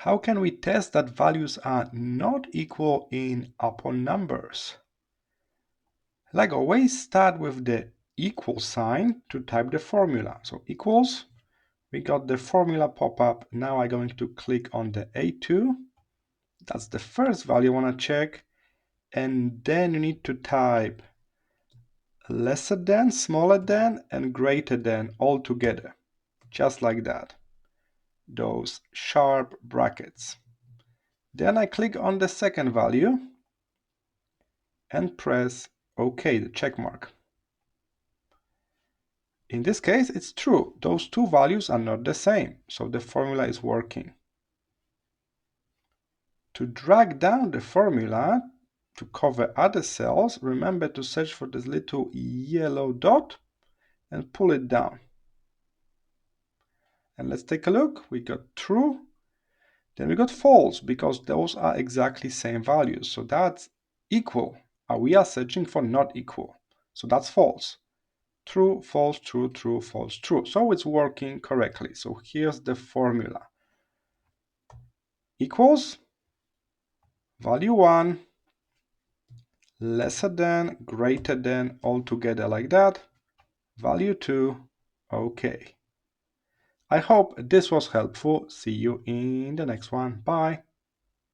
How can we test that values are not equal in upper numbers? Like always, start with the equal sign to type the formula. So equals, we got the formula pop up. Now I'm going to click on the A2. That's the first value I want to check. And then you need to type lesser than, smaller than, and greater than all together. Just like that. Those sharp brackets. Then I click on the second value and press OK, the check mark. In this case, it's true. Those two values are not the same, so the formula is working. To drag down the formula to cover other cells, remember to search for this little yellow dot and pull it down. And let's take a look. We got true. Then we got false, because those are exactly same values. So that's equal. We are searching for not equal. So that's false. True, false, true, true, false, true. So it's working correctly. So here's the formula. Equals value 1, lesser than, greater than, all together like that. Value 2, okay. I hope this was helpful. See you in the next one. Bye.